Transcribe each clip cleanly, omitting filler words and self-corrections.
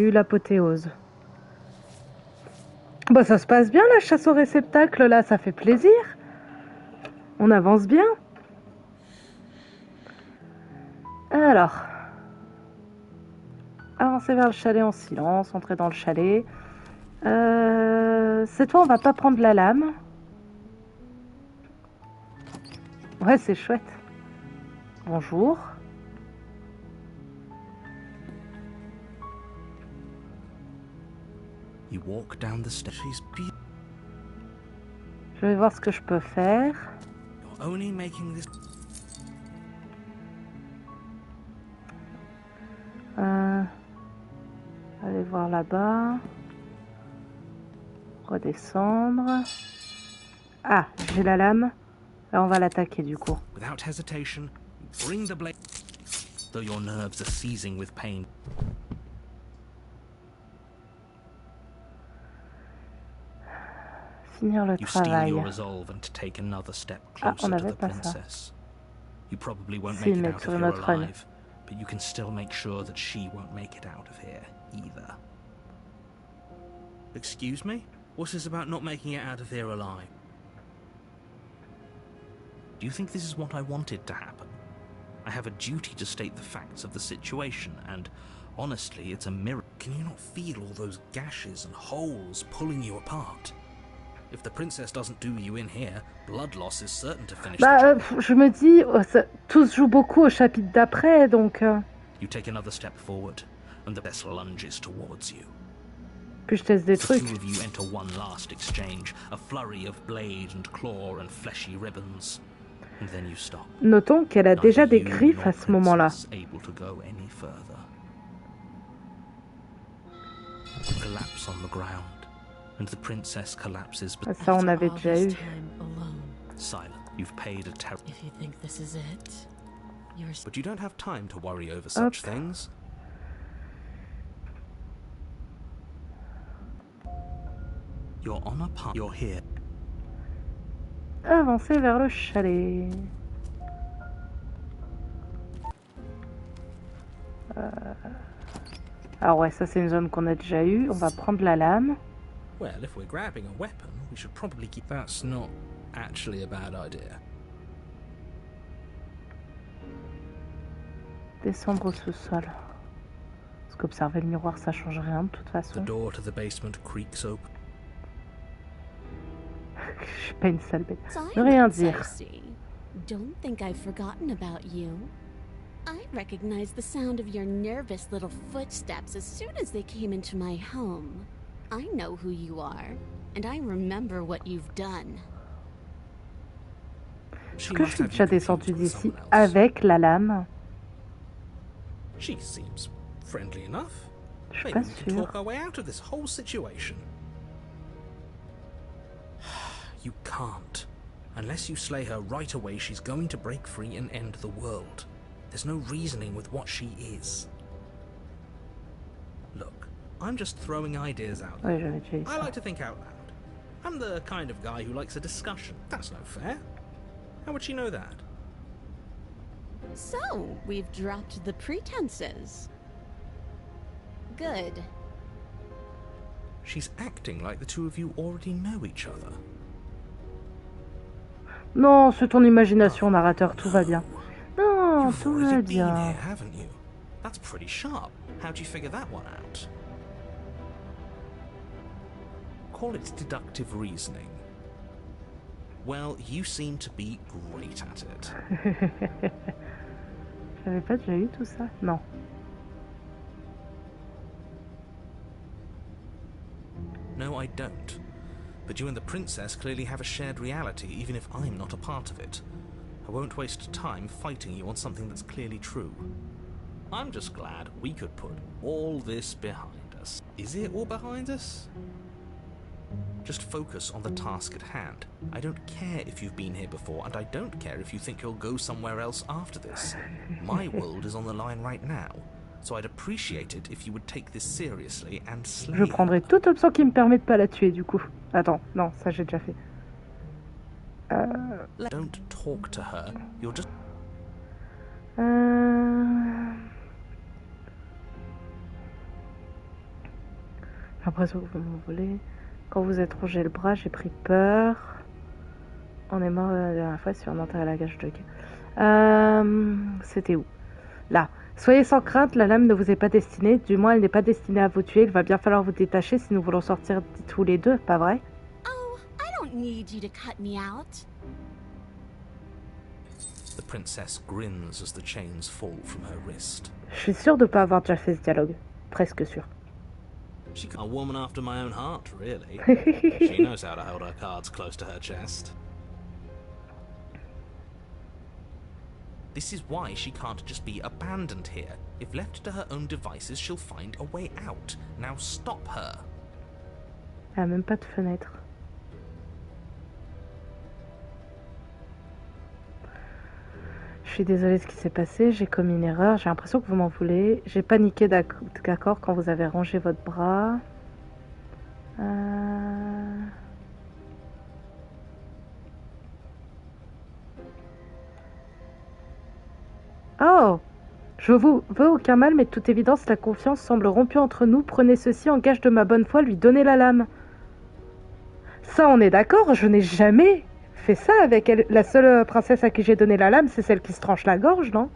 eu l'apothéose. Bah ça se passe bien la chasse au réceptacle là, ça fait plaisir. On avance bien. Alors, avancer vers le chalet en silence, entrer dans le chalet. Cette fois on va pas prendre la lame. Ouais c'est chouette. Bonjour. You walk down the stairs. Je vais voir ce que je peux faire. You're only making this. Aller voir là-bas. Redescendre. Ah, j'ai la lame. Là, on va l'attaquer du coup. Without hesitation, bring the blade. Though your nerves are seizing with pain. Finir le You steel travail. your resolve and take another step closer to the princess. You probably won't make it out of here alive, but you can still make sure that she won't make it out of here either. Excuse me? What's this about not making it out of here alive? Do you think this is what I wanted to happen? I have a duty to state the facts of the situation, and honestly, it's a miracle. Can you not feel all those gashes and holes pulling you apart? If the princess doesn't do you in here, blood loss is certain to finish the job. Je me dis, tout se joue beaucoup au chapitre d'après, donc... You take another step forward, and the vessel lunges towards you. Puis je teste des The trucs. two of you enter one last exchange, a flurry of blade and claw and fleshy ribbons. And then you stop. Notons qu'elle a déjà Neither des you griffes nor à ce moment-là. princess able to go any further. You collapse on the ground, and the princess collapses. Ça, on avait déjà eu. Silent. You've paid a terrible. If you think this is it, you're. But you don't have time to worry over such things. You're on a path. You're here. Avancer vers le chalet. Alors ouais, ça c'est une zone qu'on a déjà eue. On va prendre la lame. Well, if we're grabbing a weapon, we should probably keep. That's not actually a bad idea. Descendre au sous-sol. Parce qu'observer le miroir, ça change rien de toute The façon. door to the basement creaks open. Je suis pas une sale bête. Ne rien dire. Don't think I've forgotten about you. I recognized the sound of your nervous little footsteps as soon as they came into my home. I know who you are, and I remember what you've done. Est-ce que je suis déjà descendue d'ici avec la lame? She seems friendly enough. Je suis Maybe pas we can sûre. talk our way out of this whole situation. You can't. Unless you slay her right away, she's going to break free and end the world. There's no reasoning with what she is. Look, I'm just throwing ideas out there. Ouais, j'avais déjà eu I ça. like to think out loud. I'm the kind of guy who likes a discussion. That's no fair. How would she know that? So, we've dropped the pretenses. Good. She's acting like the two of you already know each other. Non, c'est ton imagination, narrateur, tout va bien. Non, You've tout already va been bien. here, haven't you? That's pretty sharp. How'd you figure that one out? Call it deductive reasoning. Well, you seem to be great at it. J'avais pas déjà eu tout ça? Non. No, I don't. But you and the princess clearly have a shared reality, even if I'm not a part of it. I won't waste time fighting you on something that's clearly true. I'm just glad we could put all this behind us. Is it all behind us? Just focus on the task at hand. I don't care if you've been here before, and I don't care if you think you'll go somewhere else after this. My world is on the line right now, so I'd appreciate it if you would take this seriously and slay Je her. prendrai toute option qui me permet de pas la tuer, du coup. Attends, non, ça j'ai déjà fait. Don't talk to her. You're just... l'impression que vous m'en voulez. Quand vous êtes rongé le bras, j'ai pris peur. On est mort la dernière fois sur un enterré à la gage de C'était où? Là. Soyez sans crainte, la lame ne vous est pas destinée. Du moins, elle n'est pas destinée à vous tuer. Il va bien falloir vous détacher si nous voulons sortir tous les deux, pas vrai? Oh, I don't need you to cut me out. The princess grins as the chains fall from her wrist. Je suis sûre de ne pas avoir déjà fait ce dialogue. Presque sûre. She's a woman after my own heart, really. She knows how to hold her cards close to her chest. This is why she can't just be abandoned here. If left to her own devices, she'll find a way out. Now stop her. Elle a même pas de fenêtre. Je suis désolée de ce qui s'est passé, j'ai commis une erreur, j'ai l'impression que vous m'en voulez. J'ai paniqué d'accord quand vous avez rangé votre bras. Oh! Je vous veux aucun mal, mais de toute évidence, la confiance semble rompue entre nous. Prenez ceci en gage de ma bonne foi, lui donnez la lame. Ça, on est d'accord, je n'ai jamais fait ça avec elle. La seule princesse à qui j'ai donné la lame, c'est celle qui se tranche la gorge, non?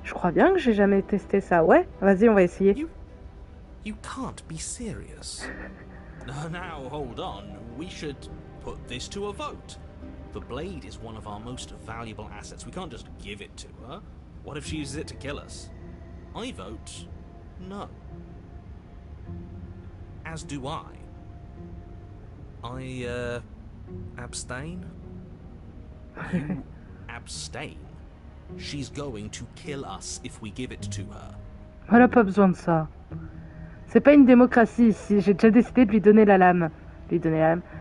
Je crois bien que j'ai jamais testé ça. Ouais, vas-y, on va essayer. You can't be serious. Now, hold on. We should put this to a vote. The blade is one of our most valuable assets. We can't just give it to her. What if she uses it to kill us? I vote no. As do I. Abstain? You abstain. She's going to kill us if we give it to her. Elle a pas besoin de ça. C'est pas une démocratie ici. J'ai déjà décidé de lui donner la lame.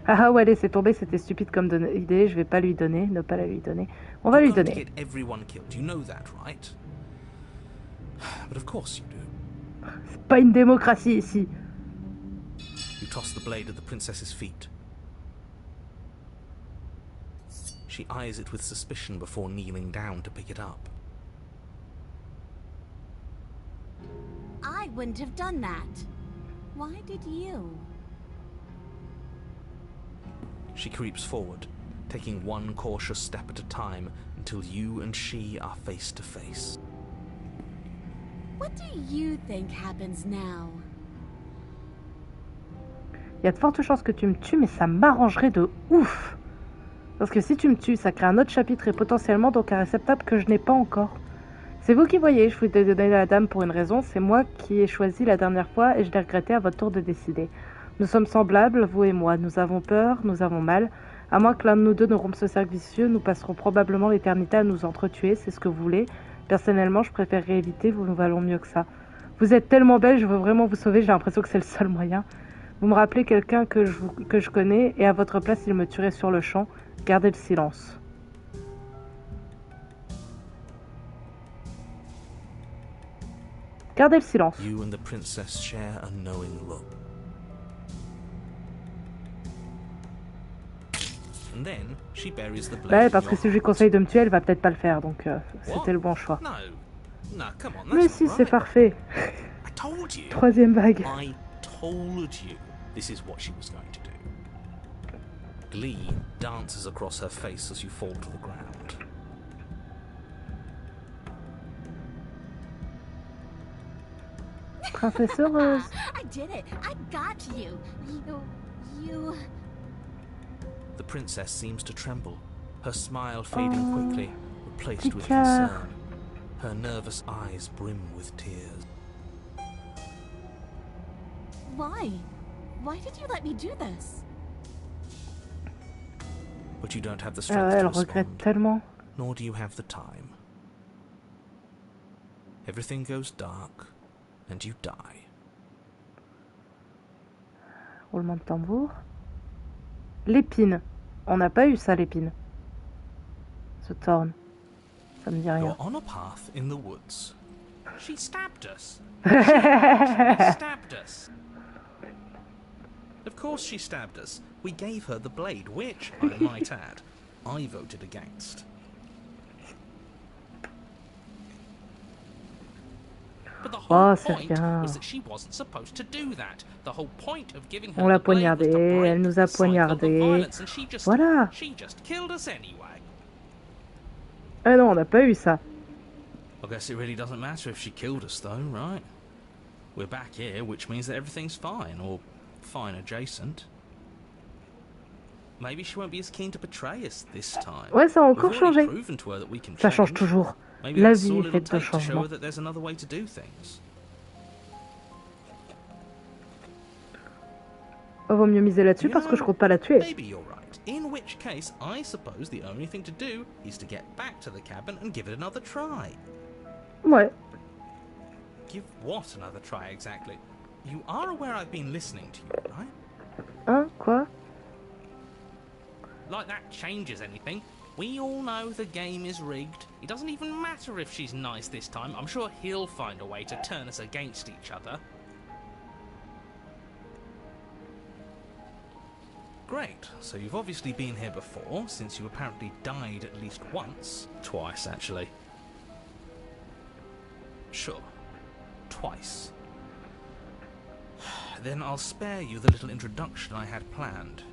Ah ouais, laissez tomber, c'était stupide comme idée. Je vais pas lui donner, ne pas la lui donner. On va lui donner. C'est pas une démocratie ici. You toss the blade at the princess's feet. She eyes it with suspicion before kneeling down to pick it up. I wouldn't have done that. Why did you? She creeps forward, taking one cautious step at a time until you and she are face to face. What do you think happens now? Il y a de fortes chances que tu me tues, mais ça m'arrangerait de ouf. Parce que si tu me tues, ça crée un autre chapitre et potentiellement donc un réceptacle que je n'ai pas encore. C'est vous qui voyez, je vous ai donné la dame pour une raison, c'est moi qui ai choisi la dernière fois et je l'ai regretté, à votre tour de décider. Nous sommes semblables, vous et moi, nous avons peur, nous avons mal. À moins que l'un de nous deux ne rompe ce cercle vicieux, nous passerons probablement l'éternité à nous entretuer, c'est ce que vous voulez. Personnellement, je préférerais éviter, vous nous valons mieux que ça. Vous êtes tellement belle, je veux vraiment vous sauver, j'ai l'impression que c'est le seul moyen. Vous me rappelez quelqu'un que je connais et à votre place, il me tuerait sur le champ. Gardez le silence. Gardez le silence. You and the princess share a knowing look. And then she buries the blade. Ouais, parce que si je lui conseille de me tuer, elle va peut-être pas le faire, donc c'était le bon choix. No, come on, Mais si, c'est parfait. I told you. Troisième vague. I told you this is what she was going to do. Glee dances across her face as you fall to the ground. Princesse heureuse. I did it. I got you. You... The princess seems to tremble, her smile fading quickly, replaced with concern. Her nervous eyes brim with tears. Why? Why did you let me do this? But you don't have the strength Elle to regrette respond, tellement. nor do you have the time. Everything goes dark, and you die. Roulement de tambour. L'épine. On n'a pas eu ça, l'épine. Ce thorn. Ça me dit rien. You're on a path in the woods. She stabbed us. She stabbed us. Of course she stabbed us. We gave her the blade, which, I might add, I voted against. But the Oh, whole c'est point rien. was that she wasn't supposed to do that. The whole point of giving On her l'a the blade was to poignardée, break elle nous a the cycle of poignardé. violence, and Voilà. she just killed us anyway. Ah non, on n'a pas eu ça. I guess it really doesn't matter if she killed us, though, right? We're back here, which means that everything's fine, or fine adjacent. Maybe she won't be as keen to betray us this time. Ouais, ça a We've encore already changé. proven to her that we can Ça change change. toujours. Maybe La that's vie all est it'll faite de take to show changements. her that there's another way to do things. On vaut mieux miser là-dessus parce que je compte pas la tuer. Maybe you're right. In which case, I suppose the only thing to do is to get back to the cabin and give it another try. Ouais. Give what another try exactly? You are aware I've been listening to you, right? Hein? Quoi? Like that changes anything. We all know the game is rigged. It doesn't even matter if she's nice this time. I'm sure he'll find a way to turn us against each other. Great, so you've obviously been here before, since you apparently died at least once. Twice, actually. Sure. Twice. Then I'll spare you the little introduction I had planned.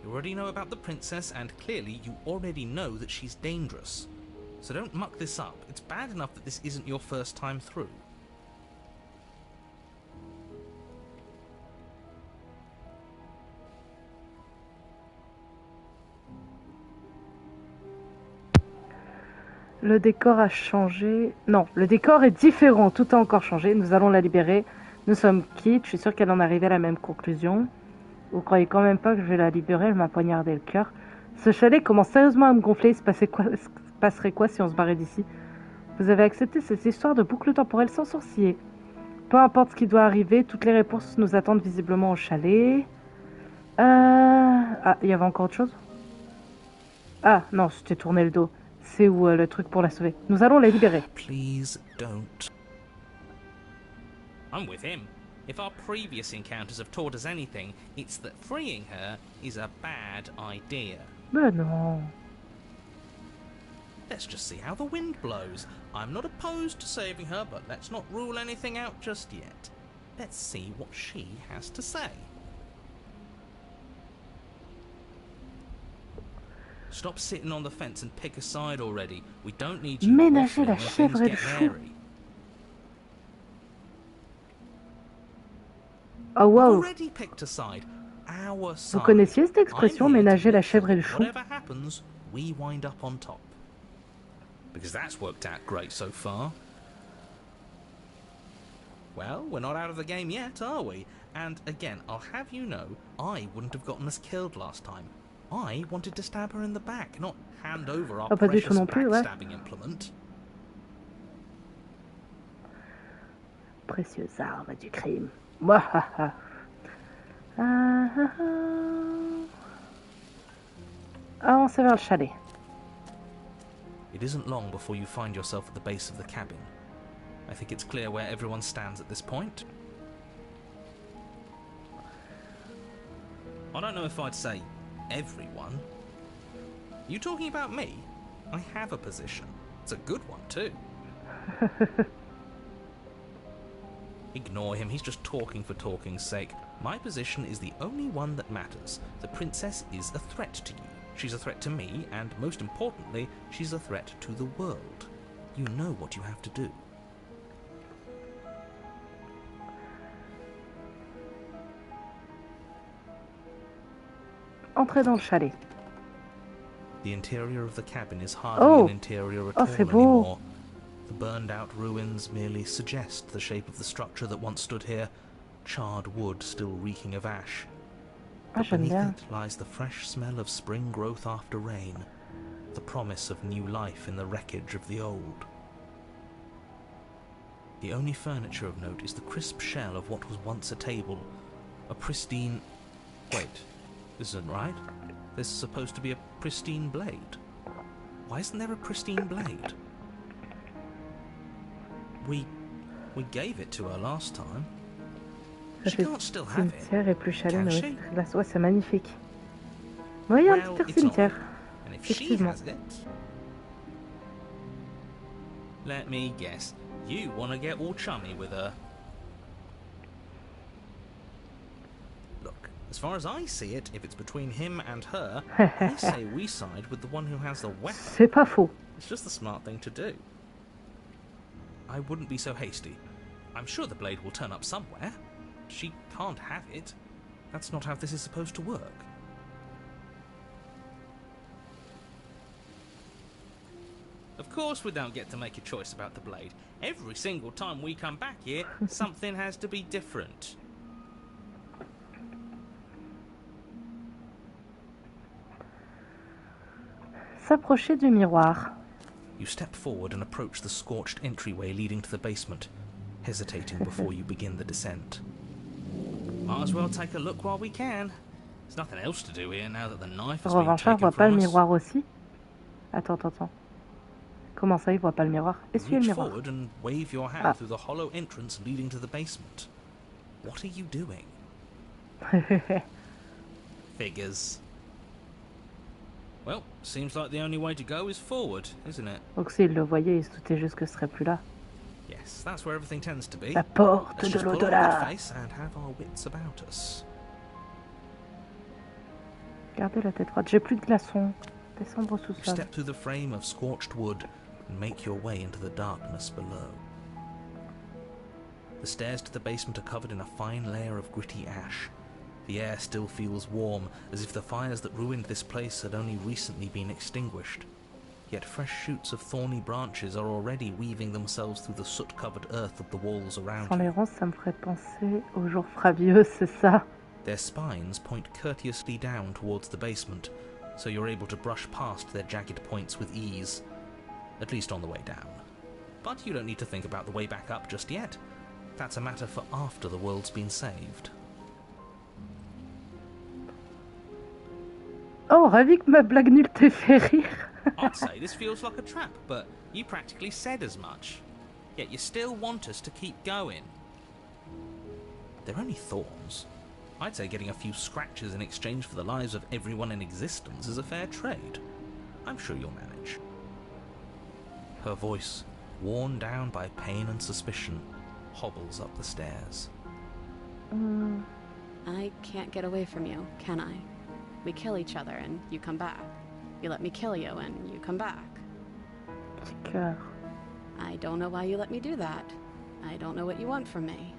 You already know about the princess, and clearly you already know that she's dangerous. So don't muck this up. It's bad enough that this isn't your first time through. Le décor a changé. Non, le décor est différent. Tout a encore changé. Nous allons la libérer. Nous sommes quittes. Je suis sûre qu'elle en arrivait à la même conclusion. Vous croyez quand même pas que je vais la libérer? Elle m'a poignardé le cœur. Ce chalet commence sérieusement à me gonfler. Il se passerait quoi si on se barrait d'ici? Vous avez accepté cette histoire de boucle temporelle sans sourciller. Peu importe ce qui doit arriver, toutes les réponses nous attendent visiblement au chalet. Ah, il y avait encore autre chose? Ah, non, je t'ai tourné le dos. C'est où le truc pour la sauver? Nous allons la libérer. Please don't. I'm with him. If our previous encounters have taught us anything, it's that freeing her is a bad idea. Mais non. Let's just see how the wind blows. I'm not opposed to saving her, but let's not rule anything out just yet. Let's see what she has to say. Stop sitting on the fence and pick a side already. We don't need you Ménager la waffling when chèvre things et le get chou. hairy. Oh We've wow. already picked a side. Our Vous side. connaissiez cette expression, I'm here to ménager la make sure chèvre et le that chou? whatever happens, we wind up on top. Because that's worked out great so far. Well, we're not out of the game yet, are we? And again, I'll have you know, I wouldn't have gotten us killed last time. I wanted to stab her in the back, not hand over our Ah, pas du tout precious non plus, ouais. backstabbing implement. Précieuse arme du crime. Mouahaha. Ah, ah, ah. Ah, on s'en va vers le chalet. It isn't long before you find yourself at the base of the cabin. I think it's clear where everyone stands at this point. I don't know if I'd say everyone. You talking about me? I have a position. It's a good one too. Ignore him, he's just talking for talking's sake. My position is the only one that matters. The princess is a threat to you. She's a threat to me, and most importantly, she's a threat to the world. You know what you have to do. Entrez dans le chalet. The interior of the cabin is hardly Oh. an interior at Oh, all c'est beau. anymore. The burned-out ruins merely suggest the shape of the structure that once stood here, charred wood still reeking of ash. Ah, But j'aime beneath bien. it lies the fresh smell of spring growth after rain, the promise of new life in the wreckage of the old. The only furniture of note is the crisp shell of what was once a table, a pristine... Wait, this isn't right. There's supposed to be a pristine blade. Why isn't there a pristine blade? We gave it to her last time. Ça She fait can't still have it. cimetière et plus chalet. Can Mais she? oui, là, ouais, c'est magnifique. Oui, il y a un Well, petit air it's not. cimetière. And if she Effectivement. has it... Let me guess. You want to get all chummy with her. Look, as far as I see it, if it's between him and her, I say we side with the one who has the weapon. C'est pas faux. It's just the smart thing to do. I wouldn't be so hasty. I'm sure the blade will turn up somewhere. She can't have it. That's not how this is supposed to work. Of course we don't get to make a choice about the blade. Every single time we come back here, something has to be different. S'approcher du miroir. You step forward and approach the scorched entryway leading to the basement, hesitating before you begin the descent. Might as well take a look while we can. There's nothing else to do here now that the knife has been Revanchard taken voit pas le from us. miroir aussi? Attends. Comment ça, il voit pas le miroir? Essuyez le Reach miroir. forward and wave your hand through the hollow entrance leading to the basement. What are you doing? Figures. Well, seems like the only way to go is forward, isn't it? Donc s'il le voyait, il se doutait juste que ce serait plus là. Yes, that's where everything tends to be. La porte Let's de just pull on a l'au-delà. good face and have our wits about us. Gardez la tête droite. J'ai plus de glaçons. Descendre au You sous-sol. step through the frame of scorched wood and make your way into the darkness below. The stairs to the basement are covered in a fine layer of gritty ash. The air still feels warm, as if the fires that ruined this place had only recently been extinguished. Yet fresh shoots of thorny branches are already weaving themselves through the soot-covered earth of the walls around Sans les you. ronces, ça me ferait penser aux jours fravieux, c'est ça. Their spines point courteously down towards the basement, so you're able to brush past their jagged points with ease, at least on the way down. But you don't need to think about the way back up just yet. That's a matter for after the world's been saved. Oh, ravi que ma blague nulle t'ait fait rire. I'd say this feels like a trap, but you practically said as much. Yet you still want us to keep going. They're only thorns. I'd say getting a few scratches in exchange for the lives of everyone in existence is a fair trade. I'm sure you'll manage. Her voice, worn down by pain and suspicion, hobbles up the stairs. I can't get away from you, can I? We kill each other and you come back. You let me kill you and you come back. Petit cœur. I don't know why you let me do that. I don't know what you want from me.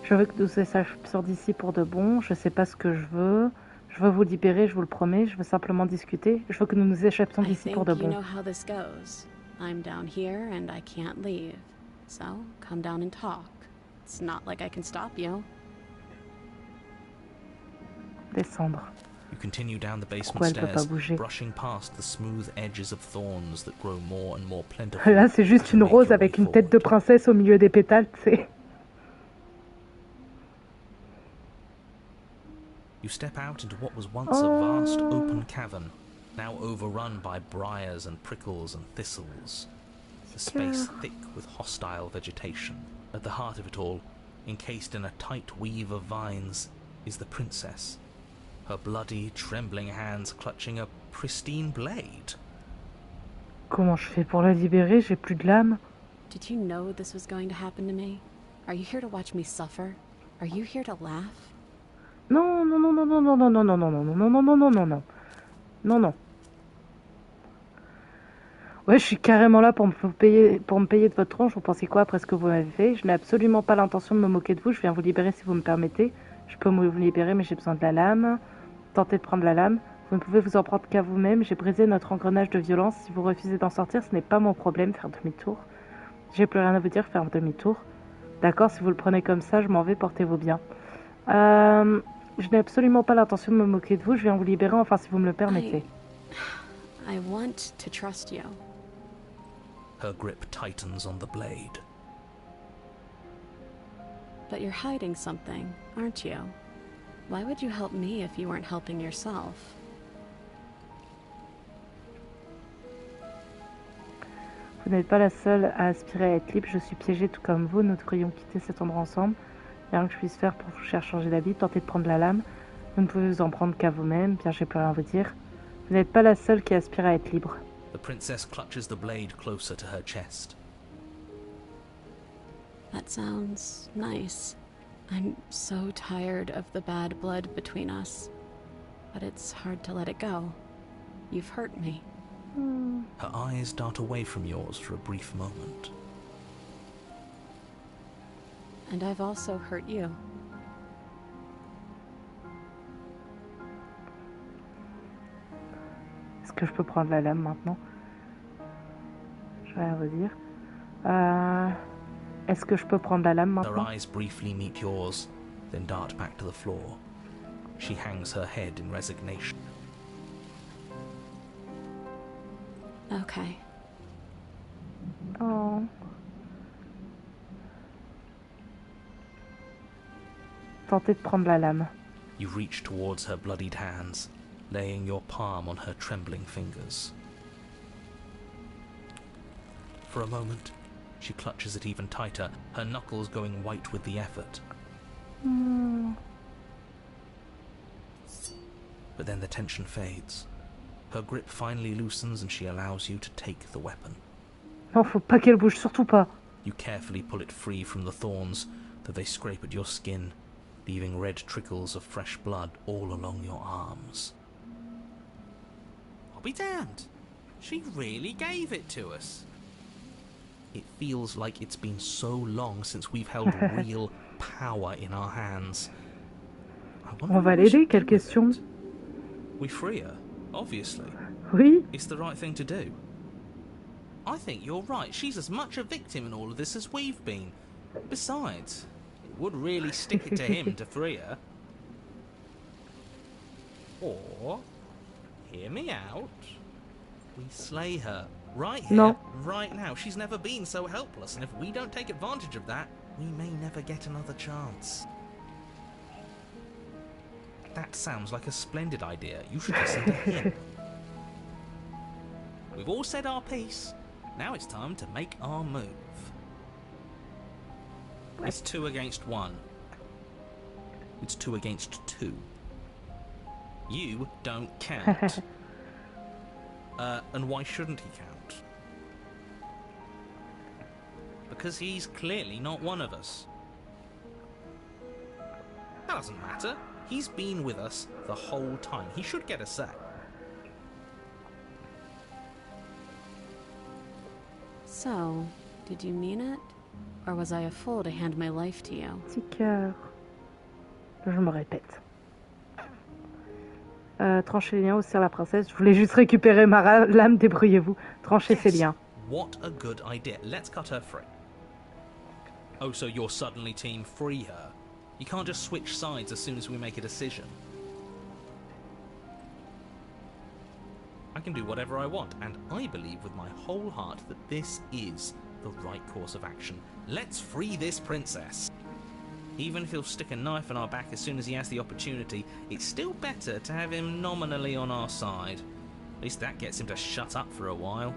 Je veux que nous sortions d'ici pour de bon. Je sais pas ce que je veux. Je veux vous libérer, je vous le promets. Je veux simplement discuter. Je veux que nous nous échappions I d'ici think pour de you bon. know how this goes. I'm down here and I can't leave. So, come down and talk. It's not like I can stop you. Descendre. You continue down the basement Pourquoi elle peut pas stairs, bouger? brushing past the smooth edges of thorns that grow more and more plentiful. Là, c'est juste as you une make rose your avec way une tête de forward. princesse au milieu des pétales, tu sais. You step out into what was once a vast open cavern, now overrun by briars and prickles and thistles. A space thick with hostile vegetation. At the heart of it all, encased in a tight weave of vines, is the princess, her bloody, trembling hands clutching a pristine blade. Comment je fais pour la libérer? J'ai plus de lame. Did you know this was going to happen to me? Are you here to watch me suffer? Are you here to laugh? Non, non, non, non, non, non, non, non, non, non, non, non, non, non, non, non, non. Non, non. Ouais, je suis carrément là pour me payer de votre tronche. Vous pensez quoi après ce que vous m'avez fait? Je n'ai absolument pas l'intention de me moquer de vous. Je viens vous libérer si vous me permettez. Je peux vous libérer, mais j'ai besoin de la lame. Tentez de prendre la lame. Vous ne pouvez vous en prendre qu'à vous-même. J'ai brisé notre engrenage de violence. Si vous refusez d'en sortir, ce n'est pas mon problème. Faire demi-tour. J'ai plus rien à vous dire. Faire demi-tour. D'accord, si vous le prenez comme ça, je m'en vais. Portez-vous bien. Je n'ai absolument pas l'intention de me moquer de vous. Je viens vous libérer, enfin, si vous me le permettez. I want to trust you. Her grip tightens on the blade. But you're hiding something, aren't you? Why would you help me if you weren't helping yourself? Vous n'êtes pas la seule à aspirer à être libre. Je suis piégée tout comme vous. Nous devrions quitter cet endroit ensemble. Il n'y a rien que je puisse faire pour vous faire changer d'avis. Tentez de prendre la lame. Vous ne pouvez vous en prendre qu'à vous-même. Bien, j'ai plus rien à vous dire. Vous n'êtes pas la seule qui aspire à être libre. The princess clutches the blade closer to her chest. That sounds nice. I'm so tired of the bad blood between us. But it's hard to let it go. You've hurt me. Her eyes dart away from yours for a brief moment. And I've also hurt you. Est-ce que je peux prendre la lame maintenant? Je vais rien vous dire. Est-ce que je peux prendre la lame Her maintenant? eyes briefly meet yours, then dart back to the floor. She hangs her head in resignation. Okay. Oh. Tentez de prendre la lame. You reach towards her bloodied hands, laying your palm on her trembling fingers. For a moment, she clutches it even tighter, her knuckles going white with the effort. But then the tension fades. Her grip finally loosens and she allows you to take the weapon. Non, faut pas qu'elle bouge, surtout pas. You carefully pull it free from the thorns, though they scrape at your skin, leaving red trickles of fresh blood all along your arms. I'll be damned. She really gave it to us. It feels like it's been so long since we've held real power in our hands. I wonder On va what we l'aider, should do quelle with question? it. We free her, obviously. Oui. It's the right thing to do. I think you're right. She's as much a victim in all of this as we've been. Besides, it would really stick it to him to free her. Or, hear me out, we slay her. Right here, No. right now. She's never been so helpless, and if we don't take advantage of that, we may never get another chance. That sounds like a splendid idea. You should listen to him. We've all said our piece. Now it's time to make our move. It's 2 against 1. It's 2 against 2. You don't count. And why shouldn't he count? Because he's clearly not one of us. That doesn't matter. He's been with us the whole time. He should get a say. So, did you mean it? Or was I a fool to hand my life to you? Petit cœur. Je me répète. Tranchez les liens, aussi la princesse. Je voulais juste récupérer ma lame, débrouillez-vous. Tranchez ces liens. What a good idea. Let's cut her free. Oh, so you're suddenly team free her. You can't just switch sides as soon as we make a decision. I can do whatever I want, and I believe with my whole heart that this is the right course of action. Let's free this princess. Even if he'll stick a knife in our back as soon as he has the opportunity, it's still better to have him nominally on our side. At least that gets him to shut up for a while.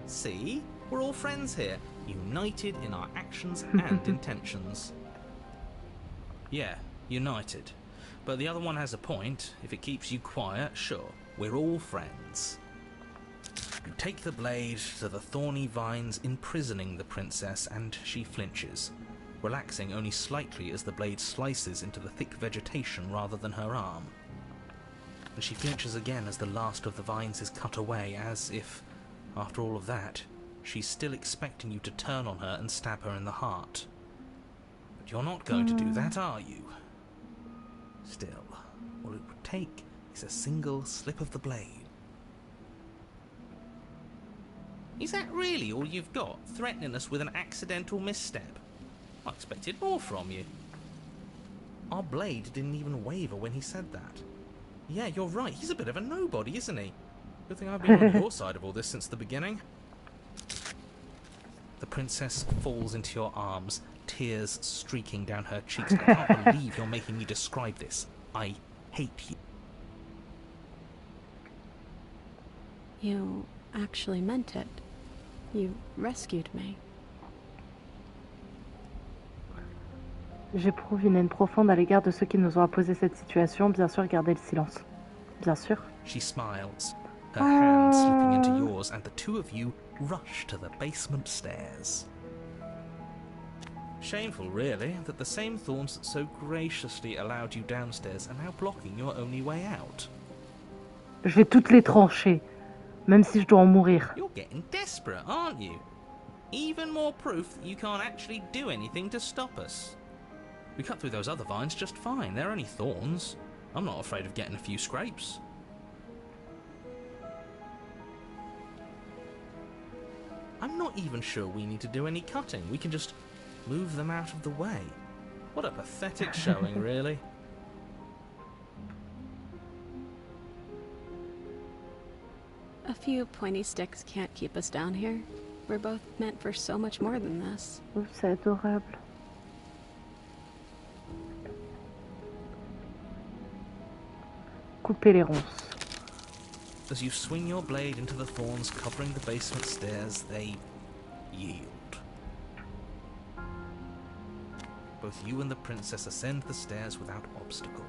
See? We're all friends here, united in our actions and intentions. Yeah, united. But the other one has a point. If it keeps you quiet, sure, we're all friends. You take the blade to the thorny vines imprisoning the princess, and she flinches, relaxing only slightly as the blade slices into the thick vegetation rather than her arm. And she flinches again as the last of the vines is cut away, as if, after all of that, she's still expecting you to turn on her and stab her in the heart. But you're not going to do that, are you? Still, all it would take is a single slip of the blade. Is that really all you've got, threatening us with an accidental misstep? I expected more from you. Our blade didn't even waver when he said that. Yeah, you're right, he's a bit of a nobody, isn't he? Good thing I've been on your side of all this since the beginning. The princess falls into your arms, tears streaking down her cheeks. I can't believe you're making me describe this. I hate you. You actually meant it. You rescued me. J'éprouve une haine profonde à l'égard de ceux qui nous ont imposé cette situation. Bien sûr, gardez le silence. Bien sûr. She smiles, her hand slipping into yours, and the two of you rush to the basement stairs. Shameful, really, that the same thorns that so graciously allowed you downstairs are now blocking your only way out. Je vais toutes les trancher, même si je dois en mourir. You're getting desperate, aren't you? Even more proof that you can't actually do anything to stop us. We cut through those other vines just fine. They're only thorns. I'm not afraid of getting a few scrapes. I'm not even sure we need to do any cutting. We can just move them out of the way. What a pathetic showing, really. A few pointy sticks can't keep us down here. We're both meant for so much more than this. Oh, c'est adorable. Couper les ronces. As you swing your blade into the thorns covering the basement stairs, they yield. Both you and the princess ascend the stairs without obstacle.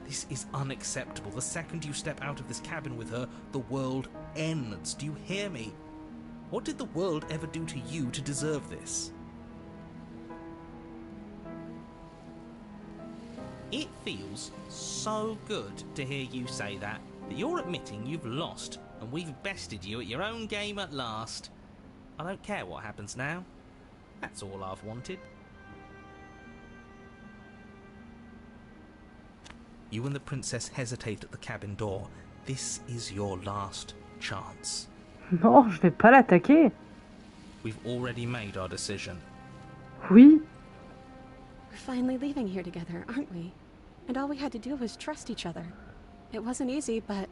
This is unacceptable. The second you step out of this cabin with her, the world ends. Do you hear me? What did the world ever do to you to deserve this? It feels so good to hear you say that you're admitting you've lost and we've bested you at your own game at last. I don't care what happens now. That's all I've wanted. You and the princess hesitate at the cabin door. This is your last chance. Non, je vais pas l'attaquer. We've already made our decision. Oui. We're finally leaving here together, aren't we? And all we had to do was trust each other. It wasn't easy, but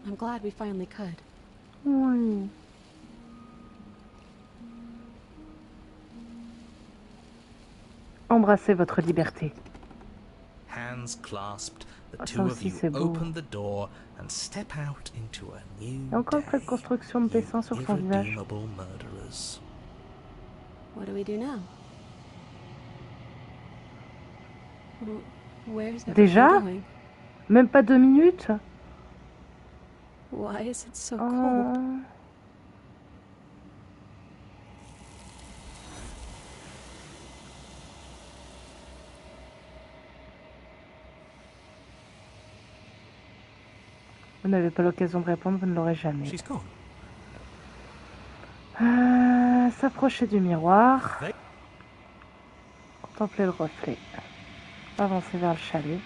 I'm glad we finally could. Oui. Embrassez votre liberté. Hands clasped, the Ah, two ça of aussi, you c'est beau. open the door and step out into a new Il y a encore day. cette construction de dessin sur son visage. Irredeemable murderers. What do we do now? Where's everything Déjà? going? Même pas 2 minutes? Why is it so cold? Oh. Vous n'avez pas l'occasion de répondre, vous ne l'aurez jamais. She's gone. S'approcher du miroir. They- Contempler le reflet. Avancer vers le chalet.